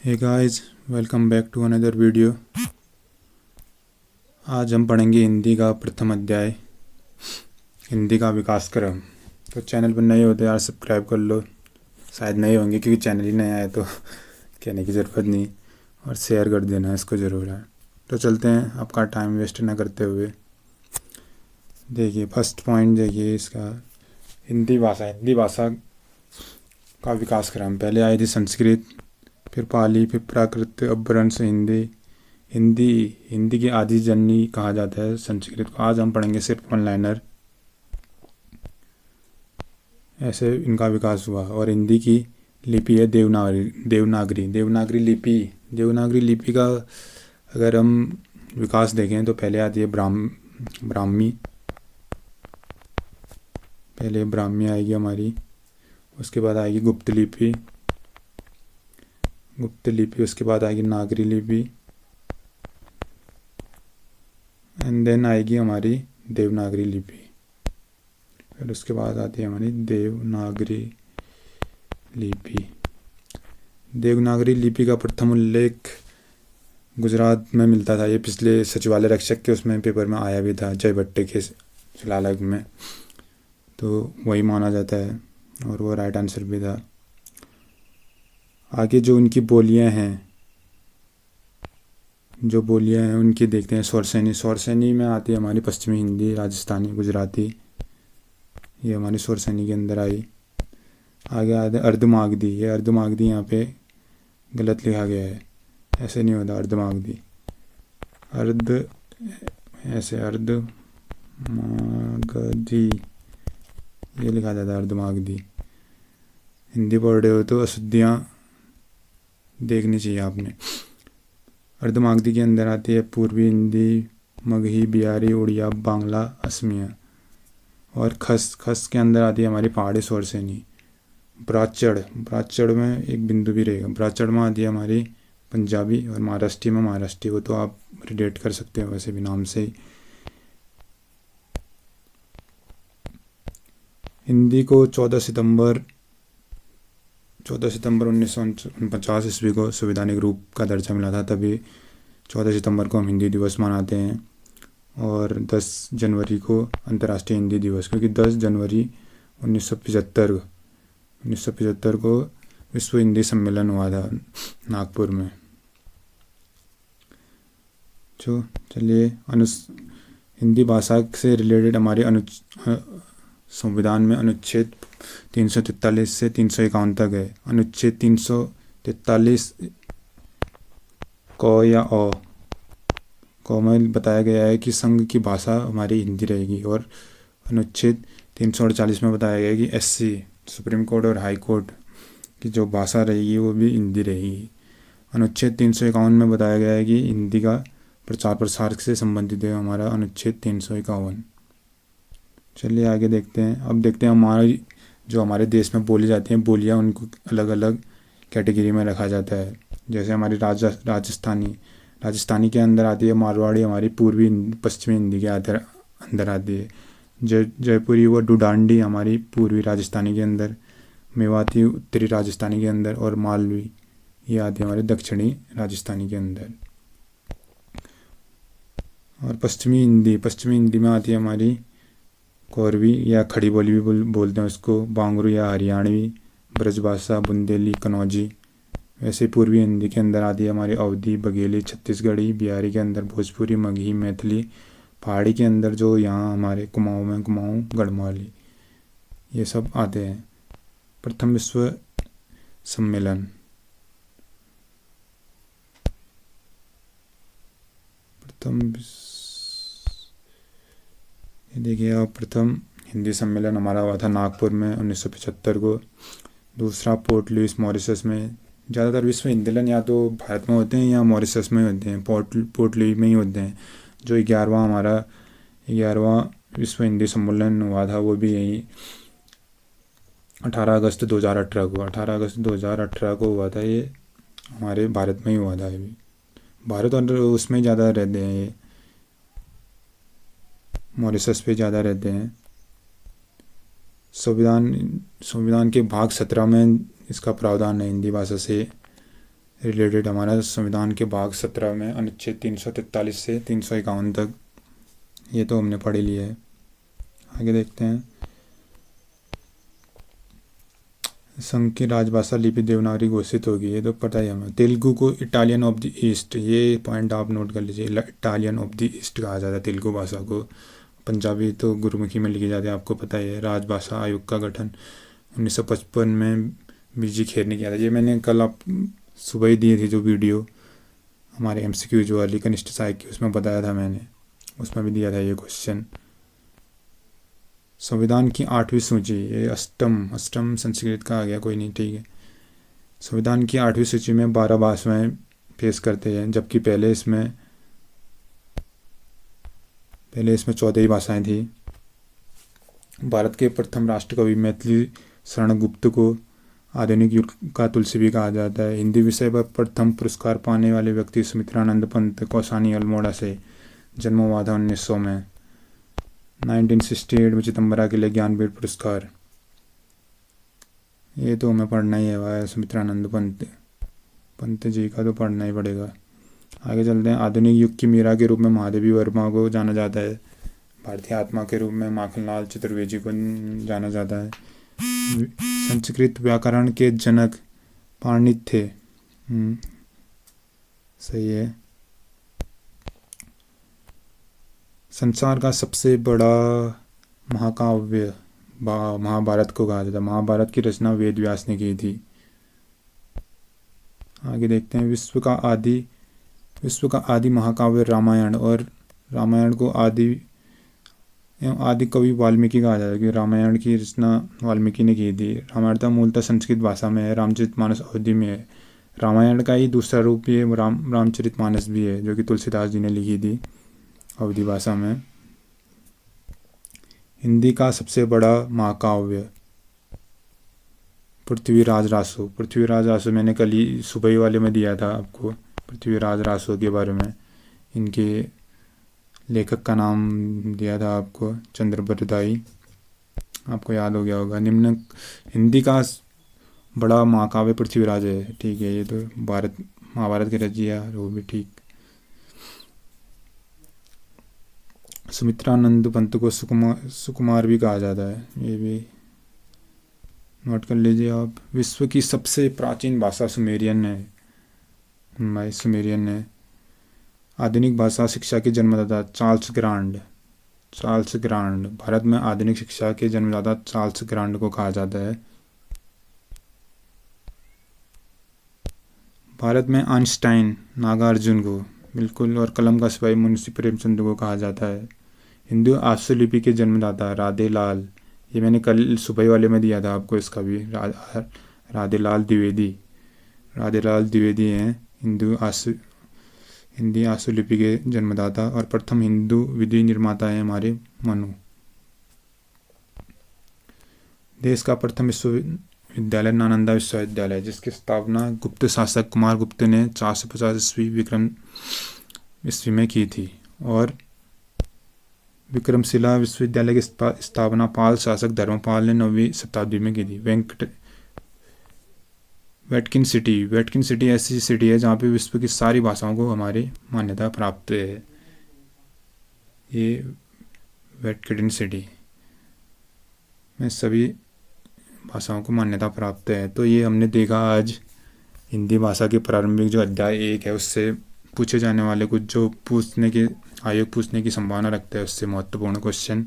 Hey guys, welcome back to another video. आज हम पढ़ेंगे हिंदी का प्रथम अध्याय, हिंदी का विकास क्रम। तो चैनल पर नए हो तो यार सब्सक्राइब कर लो। शायद नए होंगे क्योंकि चैनल ही नया है तो कहने की ज़रूरत नहीं, और शेयर कर देना इसको ज़रूर है। तो चलते हैं, आपका टाइम वेस्ट ना करते हुए। देखिए फर्स्ट पॉइंट देखिए इसका, हिंदी भाषा का विकास क्रम। पहले आई थी संस्कृत, फिर पाली, फिर प्राकृत, अपभ्रंश हिंदी। हिंदी की आदि जननी कहा जाता है संस्कृत को। आज हम पढ़ेंगे सिर्फ वन लाइनर, ऐसे इनका विकास हुआ। और हिंदी की लिपि है देवनागरी लिपि का अगर हम विकास देखें तो पहले आती है ब्राह्मी। पहले ब्राह्मी आएगी हमारी, उसके बाद आएगी गुप्त लिपि, उसके बाद आएगी नागरी लिपि, एंड देन आएगी हमारी देवनागरी लिपि। फिर उसके बाद आती है हमारी देवनागरी लिपि का प्रथम उल्लेख गुजरात में मिलता था। ये पिछले सचिवालय रक्षक के उसमें पेपर में आया भी था, जय भट्टे के शिलालेख में, तो वही माना जाता है और वो राइट आंसर भी था। आगे जो उनकी बोलियां हैं उनकी देखते हैं। स्वरसैनी में आती है हमारी पश्चिमी हिंदी, राजस्थानी, गुजराती, ये हमारी स्वरसैनी के अंदर आई। आगे आते हैं अर्धमागधी। ये अर्धमागधी यहाँ पे गलत लिखा गया है, ऐसे नहीं होता अर्धमागधी, अर्धमागधी ये लिखा जाता है अर्धमागधी। हिंदी पढ़ रहे हो तो अशुद्धियाँ देखनी चाहिए आपने। अर्धमागधी के अंदर आती है पूर्वी हिंदी, मगही, बिहारी, उड़िया, बांग्ला, असमिया। और खस के अंदर आती है हमारी पहाड़ी स्वरसैनी। ब्राचड़ में एक बिंदु भी रहेगा। ब्राचड़ में आती है हमारी पंजाबी, और महाराष्ट्री को तो आप रिलेट कर सकते हो वैसे भी नाम से ही। हिंदी को 14 सितंबर 1949 ईस्वी को संवैधानिक रूप का दर्जा मिला था। तभी 14 सितंबर को हम हिंदी दिवस मनाते हैं, और 10 जनवरी को अंतर्राष्ट्रीय हिंदी दिवस, क्योंकि 10 जनवरी 1975 को विश्व हिंदी सम्मेलन हुआ था नागपुर में। चलिए हिंदी भाषा से रिलेटेड हमारे संविधान में अनुच्छेद 343 से 351 तक है। अनुच्छेद 343 को में बताया गया है कि संघ की भाषा हमारी हिंदी रहेगी, और अनुच्छेद 348 में बताया गया है कि SC सुप्रीम कोर्ट और हाई कोर्ट की जो भाषा रहेगी वो भी हिंदी रहेगी। अनुच्छेद 351 में बताया गया है कि हिंदी का प्रचार प्रसार से संबंधित है हमारा अनुच्छेद 351। चलिए आगे देखते हैं। अब देखते हैं हमारे देश में बोली जाती हैं बोलियाँ, उनको अलग अलग कैटेगरी में रखा जाता है। जैसे हमारी राजस्थानी के अंदर आती है मारवाड़ी, हमारी पूर्वी पश्चिमी हिंदी के अंदर आती है। जयपुरी व डुडांडी हमारी पूर्वी राजस्थानी के अंदर, मेवाती उत्तरी राजस्थानी के अंदर, और मालवी ये आती है हमारे दक्षिणी राजस्थानी के अंदर। और पश्चिमी हिंदी में आती है हमारी कोरवी या खड़ी बोली भी बोलते हैं उसको, बांगरू या हरियाणवी, ब्रजभाषा, बुंदेली, कनौजी। वैसे पूर्वी हिंदी के अंदर आती है हमारी अवधी, बघेली, छत्तीसगढ़ी, बिहारी के अंदर भोजपुरी, मगही, मैथिली, पहाड़ी के अंदर जो यहाँ हमारे कुमाऊँ, गढ़वाली, ये सब आते हैं। प्रथम विश्व सम्मेलन, देखिए अब प्रथम हिंदी सम्मेलन हमारा हुआ था नागपुर में 1975 को। दूसरा पोर्ट लुइस मॉरिशस में। ज़्यादातर विश्व हिंदी सम्मेलन या तो भारत में होते हैं या मॉरिशस में होते हैं, पोर्ट लुइस में ही होते हैं। जो 11वां विश्व हिंदी सम्मेलन हुआ था वो भी यही 18 अगस्त 2018 को हुआ था। ये हमारे भारत में ही हुआ था। ये भी भारत और उसमें ज़्यादा रहते हैं, ये मॉरिशस पे ज़्यादा रहते हैं। संविधान के भाग 17 में इसका प्रावधान है हिंदी भाषा से रिलेटेड हमारा संविधान के भाग 17 में अनुच्छेद 343 से 351 तक, ये तो हमने पढ़ लिया है। आगे देखते हैं। संघ की राजभाषा लिपि देवनागरी घोषित होगी, ये तो पता ही हमें। तेलुगु को इटालियन ऑफ द ईस्ट, ये पॉइंट आप नोट कर लीजिए, इटालियन ऑफ द ईस्ट कहा जाता है तेलुगु भाषा को। पंजाबी तो गुरुमुखी में लिखी जाती है, आपको पता ही है। राजभाषा आयोग का गठन 1955 में बीजी खेर ने किया था। ये मैंने कल आप सुबह ही दी थी जो वीडियो हमारे MCQ वाली कनिष्ठ सहायक की, उसमें बताया था मैंने, उसमें भी दिया था ये क्वेश्चन। संविधान की 8वीं सूची, ये अष्टम संस्कृत का आ गया, कोई नहीं, ठीक है। संविधान की 8वीं सूची में 12 भाषाएं पेश करते हैं, जबकि पहले इसमें 14 ही भाषाएं थी। भारत के प्रथम राष्ट्रकवि मैथिली शरण गुप्त को आधुनिक युग का तुलसी भी कहा जाता है। हिंदी विषय पर प्रथम पुरस्कार पाने वाले व्यक्ति सुमित्रानंद पंत, कौसानी अल्मोड़ा से, जन्म हुआ था 1900 में। 1968 में चिदम्बरा के लिए ज्ञानपीठ पुरस्कार, ये तो हमें पढ़ना ही है भाई, सुमित्रानंद पंत जी का तो पढ़ना ही पड़ेगा। आगे चलते हैं। आधुनिक युग की मीरा के रूप में महादेवी वर्मा को जाना जाता है। भारतीय आत्मा के रूप में माखनलाल चतुर्वेदी को जाना जाता है। संस्कृत व्याकरण के जनक पाणिनि थे, सही है। संसार का सबसे बड़ा महाकाव्य महाभारत को कहा जाता है। महाभारत की रचना वेद व्यास ने की थी। आगे देखते हैं। विश्व का आदि महाकाव्य रामायण, और रामायण को आदि कवि वाल्मीकि कहा जाता है, कि रामायण की रचना वाल्मीकि ने की थी। रामायण तो मूलतः संस्कृत भाषा में है, रामचरितमानस अवधि में है। रामायण का ही दूसरा रूप ये रामचरितमानस भी है, जो कि तुलसीदास जी ने लिखी थी अवधि भाषा में। हिंदी का सबसे बड़ा महाकाव्य पृथ्वीराज रासो मैंने कल ही सुबह वाले में दिया था आपको, पृथ्वीराज रासो के बारे में। इनके लेखक का नाम दिया था आपको, चंद्रबरदाई, आपको याद हो गया होगा। निम्न हिंदी का बड़ा महाकाव्य पृथ्वीराज है, ठीक है। ये तो महाभारत के रचिया, वो भी ठीक। सुमित्रानंद पंत को सुकुमार भी कहा जाता है, ये भी नोट कर लीजिए आप। विश्व की सबसे प्राचीन भाषा सुमेरियन है। आधुनिक भाषा शिक्षा के जन्मदाता चार्ल्स ग्रांड। भारत में आधुनिक शिक्षा के जन्मदाता चार्ल्स ग्रांड को कहा जाता है। भारत में आइंस्टाइन, नागार्जुन को बिल्कुल, और कलम का सिपाही मुंशी प्रेमचंद को कहा जाता है। हिंदू आशुलिपि के जन्मदाता राधे लाल, ये मैंने कल सुबह वाले में दिया था आपको, इसका भी राधे लाल द्विवेदी हैं हिंदी आशुलिपि के जन्मदाता, और प्रथम हिंदू विधि निर्माता है हमारे मनु। देश का प्रथम विश्वविद्यालय नालंदा विश्वविद्यालय, जिसकी स्थापना गुप्त शासक कुमार गुप्त ने 450 ईस्वी विक्रम ईस्वी में की थी, और विक्रमशिला विश्वविद्यालय की स्थापना पाल शासक धर्मपाल ने 9वीं शताब्दी में की थी। वेटकिन सिटी ऐसी सिटी है जहाँ पे विश्व की सारी भाषाओं को हमारी मान्यता प्राप्त है। ये वेटकिन सिटी में सभी भाषाओं को मान्यता प्राप्त है। तो ये हमने देखा आज हिंदी भाषा के प्रारंभिक जो अध्याय 1 है, उससे पूछे जाने वाले कुछ जो आयोग पूछने की संभावना रखता है, उससे महत्वपूर्ण क्वेश्चन।